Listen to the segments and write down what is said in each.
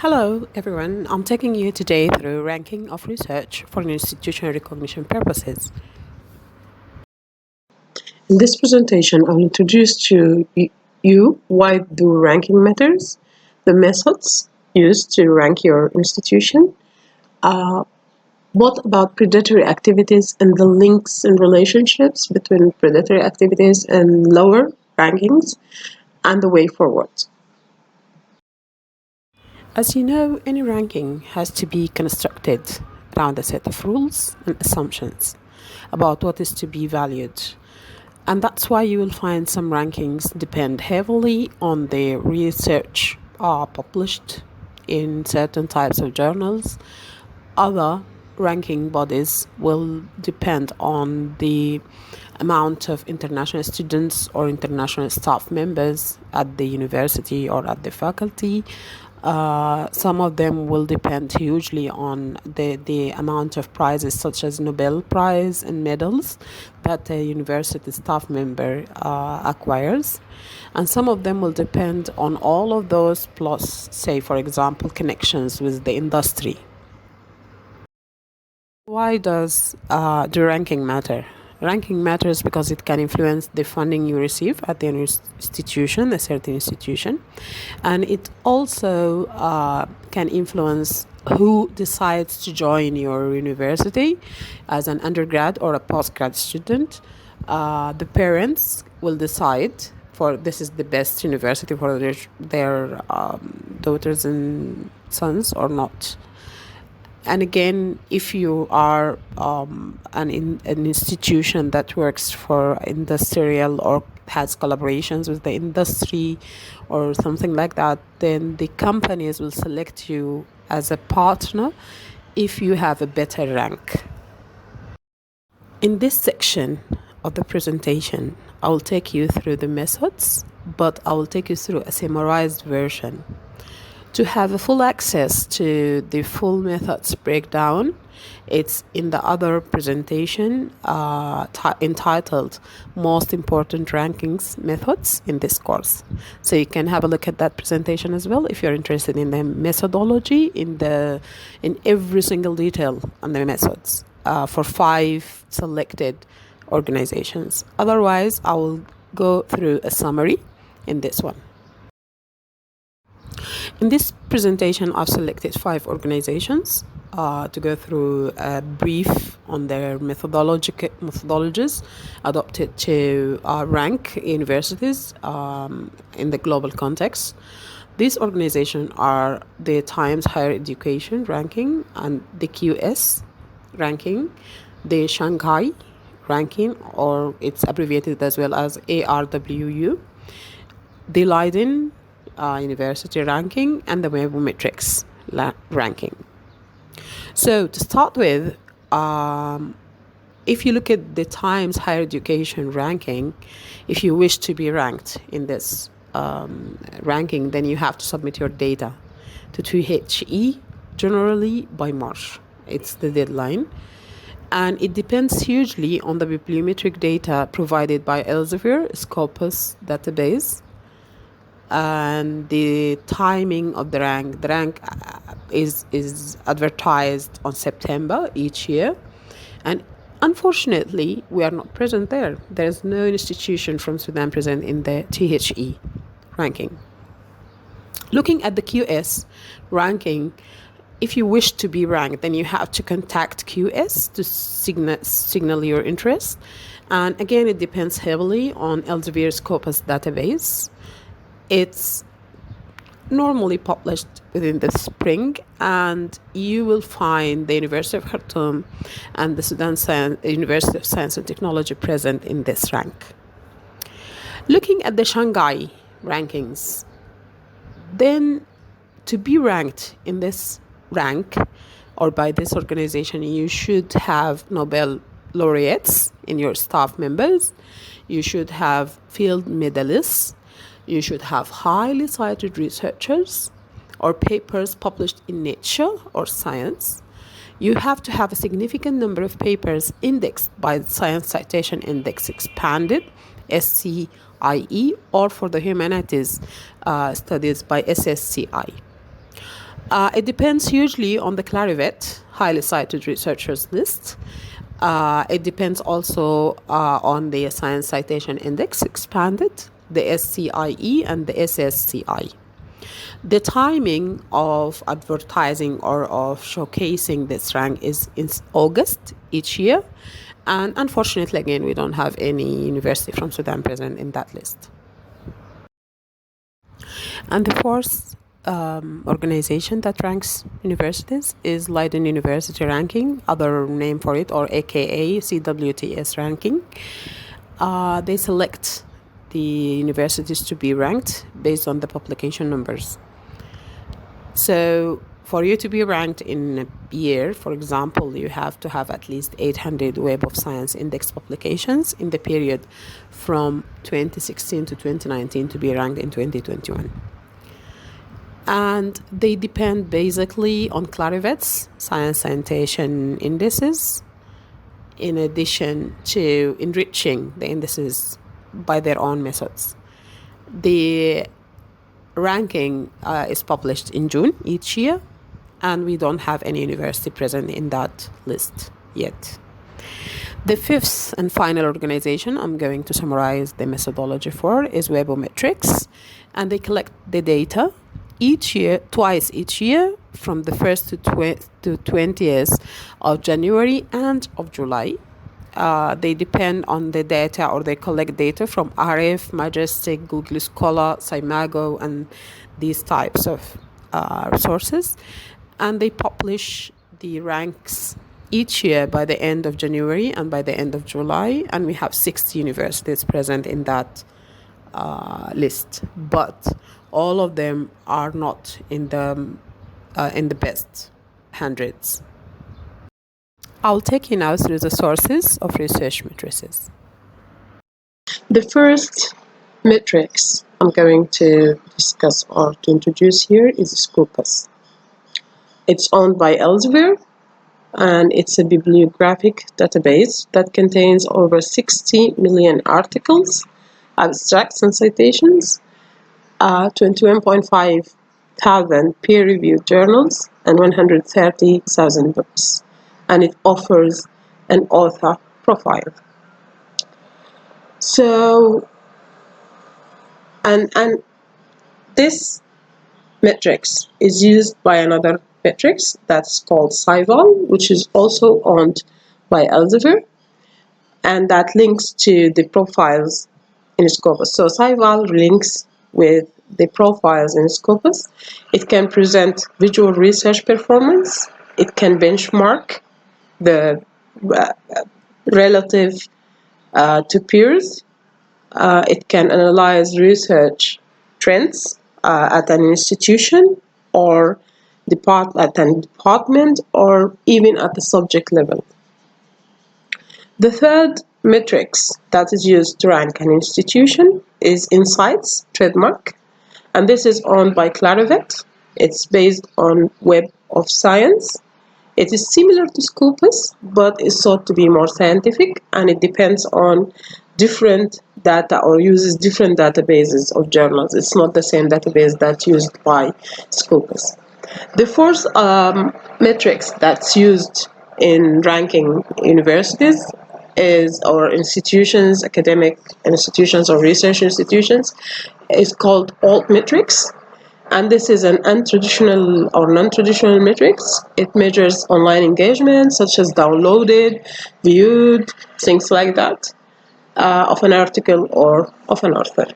Hello, everyone. I'm taking you today through ranking of research for institutional recognition purposes. In this presentation, I'll introduce to you why do ranking matters, the methods used to rank your institution, uh, what about predatory activities and the links and relationships between predatory activities and lower rankings, and the way forward. As you know, any ranking has to be constructed around a set of rules and assumptions about what is to be valued. And that's why you will find some rankings depend heavily on the research published in certain types of journals. Other ranking bodies will depend on the amount of international students or international staff members at the university or at the faculty. Some of them will depend hugely on the amount of prizes, such as Nobel Prize and medals, that a university staff member acquires. And some of them will depend on all of those, plus, say, for example, connections with the industry. Why does the ranking matter? Ranking matters because it can influence the funding you receive at the institution, a certain institution, and it also can influence who decides to join your university as an undergrad or a postgrad student. The parents will decide for this is the best university for their daughters and sons or not. And again, if you are an institution that works for industrial or has collaborations with the industry or something like that, then the companies will select you as a partner if you have a better rank. In this section of the presentation, I will take you through the methods, but I will take you through a summarized version. To have a full access to the full methods breakdown, it's in the other presentation entitled Most Important Rankings Methods in this course. So you can have a look at that presentation as well if you're interested in the methodology in every single detail on the methods for 5 selected organizations. Otherwise, I will go through a summary in this one. In this presentation, I've selected 5 organizations to go through a brief on their methodologies adopted to rank universities in the global context. These organizations are the Times Higher Education ranking and the QS ranking, the Shanghai ranking, or it's abbreviated as well as ARWU, the Leiden university ranking, and the Webometrics ranking. So to start with, if you look at the Times Higher Education ranking, if you wish to be ranked in this ranking, then you have to submit your data to 2HE generally by March. It's the deadline. And it depends hugely on the bibliometric data provided by Elsevier Scopus database and the timing of the rank. The rank is advertised on September each year, and unfortunately we are not present there. There is no institution from Sudan present in the THE ranking. Looking at the QS ranking, if you wish to be ranked, then you have to contact QS to signal your interest. And again, it depends heavily on Elsevier Scopus database. It's normally published within the spring, and you will find the University of Khartoum and the University of Science and Technology present in this rank. Looking at the Shanghai rankings, then to be ranked in this rank or by this organization, you should have Nobel laureates in your staff members, you should have field medalists, you should have highly cited researchers or papers published in Nature or Science. You have to have a significant number of papers indexed by the Science Citation Index Expanded, SCIE, or for the humanities studies by SSCI. It depends hugely on the Clarivet, highly cited researchers list. It depends also on the Science Citation Index expanded, the SCIE and the SSCI. The timing of advertising or of showcasing this rank is in August each year. And unfortunately, again, we don't have any university from Sudan present in that list. And the fourth organization that ranks universities is Leiden University Ranking, other name for it, or AKA CWTS Ranking. They select the universities to be ranked based on the publication numbers. So for you to be ranked in a year, for example, you have to have at least 800 Web of Science Index publications in the period from 2016 to 2019 to be ranked in 2021. And they depend basically on Clarivet's Science Citation Indices, in addition to enriching the indices by their own methods. The ranking is published in June each year, and we don't have any university present in that list yet. The fifth and final organization I'm going to summarize the methodology for is Webometrics, and they collect the data each year, twice each year, from the 1st to 20th of January and of July. They depend on the data, or they collect data from RF, Majestic, Google Scholar, Simago, and these types of sources. And they publish the ranks each year by the end of January and by the end of July. And we have 6 universities present in that list. But all of them are not in the best hundreds. I'll take you now through the sources of research matrices. The first matrix I'm going to discuss or to introduce here is Scopus. It's owned by Elsevier, and it's a bibliographic database that contains over 60 million articles, abstracts, and citations, 21.5 thousand peer-reviewed journals, and 130,000 books. And it offers an author profile. So, and this matrix is used by another matrix that's called Scival, which is also owned by Elsevier, and that links to the profiles in Scopus. So Scival links with the profiles in Scopus. It can present visual research performance. It can benchmark the relative to peers. It can analyze research trends at an institution or at an department, or even at the subject level. The third matrix that is used to rank an institution is Insights trademark, and this is owned by Clarivet. It's based on Web of Science. It is similar to Scopus, but is thought to be more scientific, and it depends on different data or uses different databases of journals. It's not the same database that's used by Scopus. The fourth matrix that's used in ranking universities or institutions, academic institutions or research institutions, is called Altmetrics. And this is an untraditional or non-traditional matrix. It measures online engagement, such as downloaded, viewed, things like that, of an article or of an author.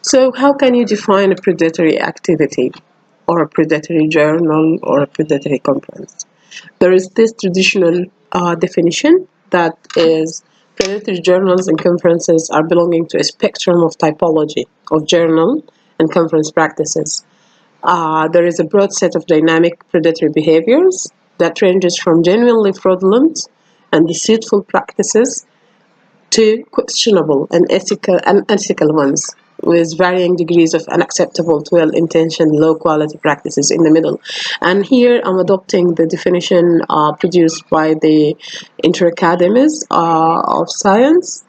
So how can you define a predatory activity, or a predatory journal, or a predatory conference? There is this traditional definition that is, predatory journals and conferences are belonging to a spectrum of typology of journal and conference practices. There is a broad set of dynamic predatory behaviors that ranges from genuinely fraudulent and deceitful practices to questionable and unethical ones, with varying degrees of unacceptable to well-intentioned, low-quality practices in the middle. And here I'm adopting the definition produced by the Inter-Academies of Science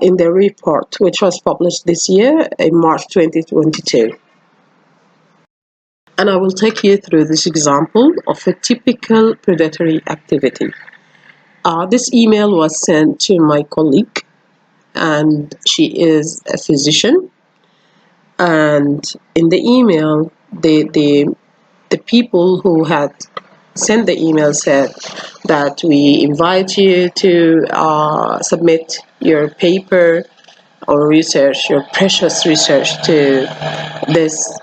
in their report, which was published this year in March 2022. And I will take you through this example of a typical predatory activity. This email was sent to my colleague, and she is a physician. And in the email, the people who had sent the email said that we invite you to submit your paper or research, your precious research, to this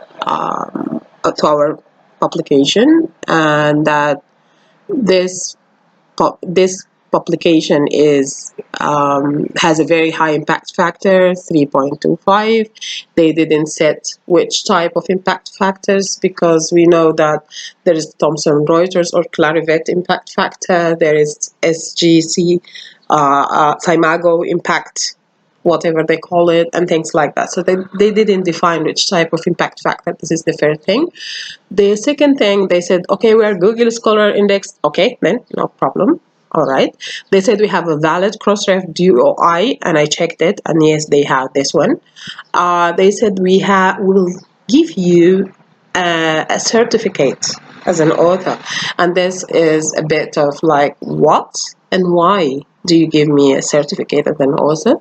to our publication, and that this this publication is has a very high impact factor, 3.25. They didn't set which type of impact factors, because we know that there is Thomson Reuters or Clarivet impact factor, there is SGC, Thimago impact, whatever they call it, and things like that. So they didn't define which type of impact factor. This is the first thing. The second thing, they said, okay, we are Google Scholar indexed. Okay, then no problem. All right. They said we have a valid Crossref DOI, and I checked it, and yes, they have this one. They said we'll give you a certificate as an author, and this is a bit of like, what and why do you give me a certificate as an author?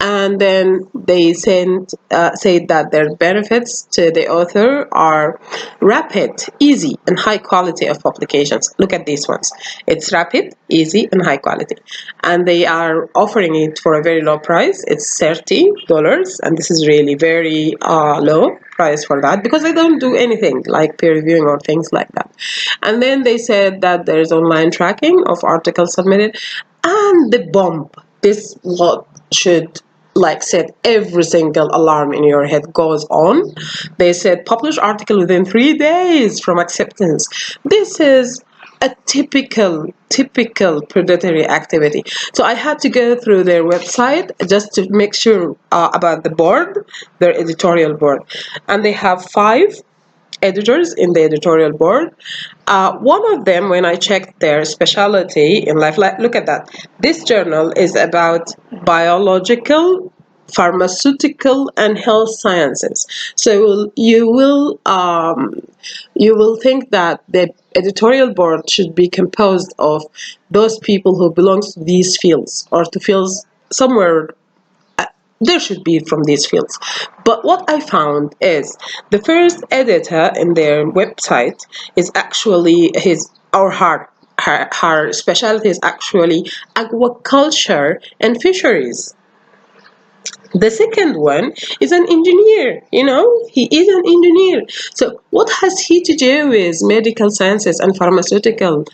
And then they said that their benefits to the author are rapid, easy, and high quality of publications. Look at these ones. It's rapid, easy, and high quality. And they are offering it for a very low price. It's $30, and this is really very low price for that, because they don't do anything like peer reviewing or things like that. And then they said that there is online tracking of articles submitted, and the bomb. This what should like set every single alarm in your head goes on. They said publish article within 3 days from acceptance. This is a typical predatory activity. So I had to go through their website just to make sure about the board, their editorial board, and they have 5 editors in the editorial board. One of them, when I checked their specialty in life, like, look at that. This journal is about biological, pharmaceutical, and health sciences. So you will think that the editorial board should be composed of those people who belong to these fields, or to fields somewhere there should be from these fields. But what I found is the first editor in their website is actually his or her specialty is actually aquaculture and fisheries. The second one is an engineer, he is an engineer. So what has he to do with medical sciences and pharmaceutical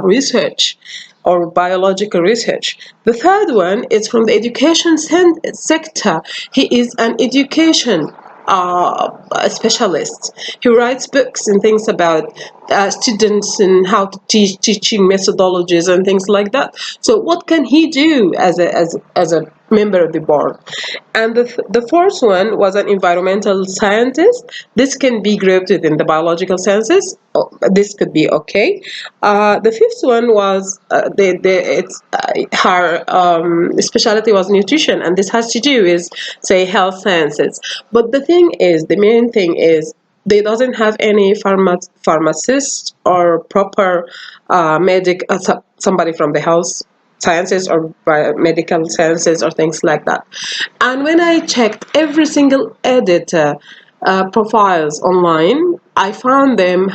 research or biological research? The third one is from the education sector. He is an education a specialist. He writes books and things about students and how to teaching methodologies and things like that. So what can he do as a member of the board? And the fourth one was an environmental scientist. This can be grouped within the biological sciences. Oh, this could be okay. The fifth one was her specialty was nutrition, and this has to do with, say, health sciences. But the main thing is, they doesn't have any pharmacist or proper somebody from the health sciences or medical sciences or things like that. And when I checked every single editor profiles online, I found them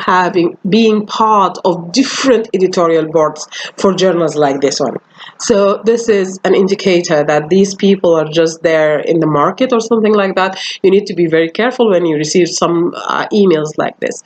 being part of different editorial boards for journals like this one. So this is an indicator that these people are just there in the market or something like that. You need to be very careful when you receive some emails like this.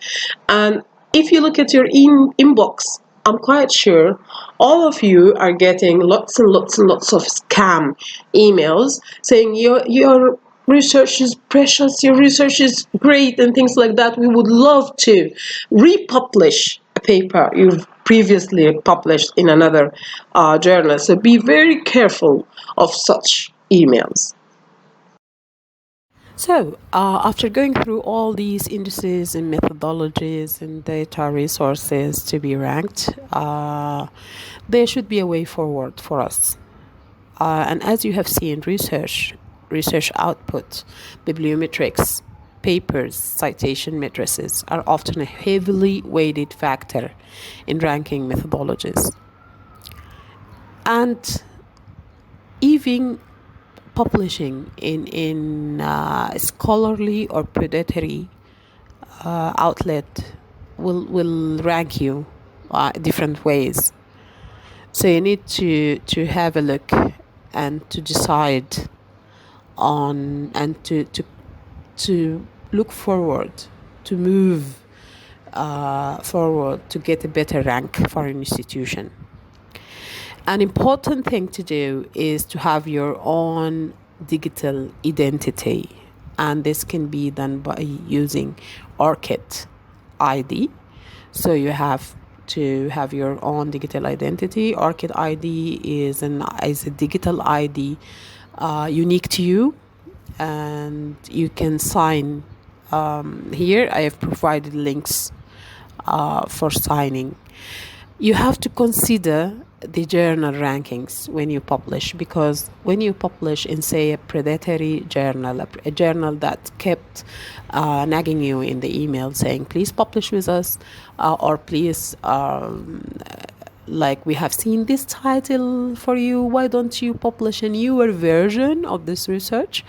And if you look at your inbox, I'm quite sure all of you are getting lots and lots and lots of scam emails saying your research is precious, your research is great, and things like that. We would love to republish a paper you've previously published in another journal. So be very careful of such emails. So, after going through all these indices and methodologies and data resources to be ranked, there should be a way forward for us. And as you have seen, research output, bibliometrics, papers' citation matrices are often a heavily weighted factor in ranking methodologies. And even publishing in scholarly or predatory outlet will rank you different ways. So you need to have a look and to decide on and to look forward, to move forward to get a better rank for an institution. An important thing to do is to have your own digital identity, and this can be done by using ORCID ID. So you have to have your own digital identity. ORCID ID is a digital ID unique to you, and you can sign. Here I have provided links for signing. You have to consider the journal rankings when you publish, because when you publish in, say, a predatory journal, a journal that kept nagging you in the email saying, please publish with us, or please, like, we have seen this title for you, why don't you publish a newer version of this research?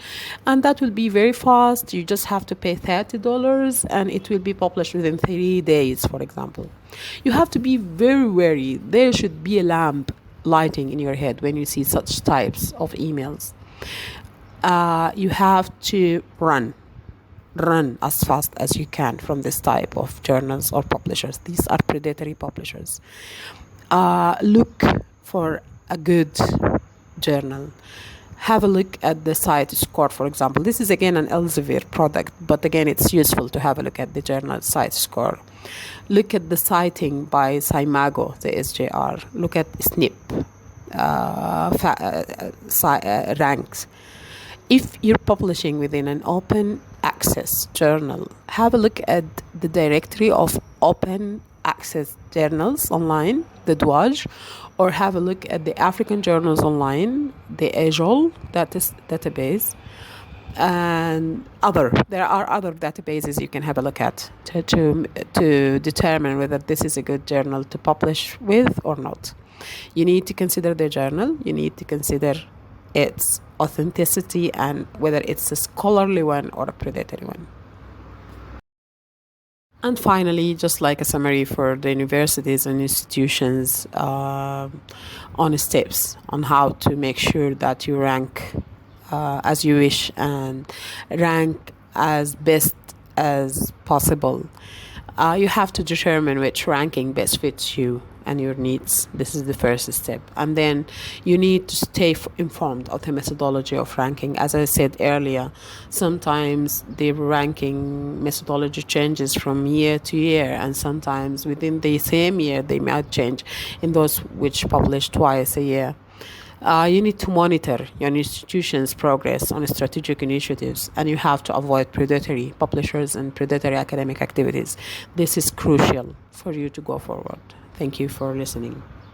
And that will be very fast. You just have to pay $30 and it will be published within 3 days, for example. You have to be very wary. There should be a lamp lighting in your head when you see such types of emails. You have to run as fast as you can from this type of journals or publishers. These are predatory publishers. Look for a good journal. Have a look at the site score, for example. This is again an Elsevier product, but again, it's useful to have a look at the journal site score. Look at the citing by Simago, the SJR. Look at SNP ranks. If you're publishing within an open access journal, have a look at the directory of open access journals online, the DWAJ, or have a look at the African Journals Online, the AJOL database, and there are other databases you can have a look at to determine whether this is a good journal to publish with or not. You need to consider the journal. You need to consider its authenticity and whether it's a scholarly one or a predatory one. And finally, just like a summary for the universities and institutions on steps on how to make sure that you rank as you wish and rank as best as possible. You have to determine which ranking best fits you and your needs. This is the first step. And then you need to stay informed of the methodology of ranking. As I said earlier, sometimes the ranking methodology changes from year to year, and sometimes within the same year they might change in those which publish twice a year. You need to monitor your institution's progress on strategic initiatives, and you have to avoid predatory publishers and predatory academic activities. This is crucial for you to go forward. Thank you for listening.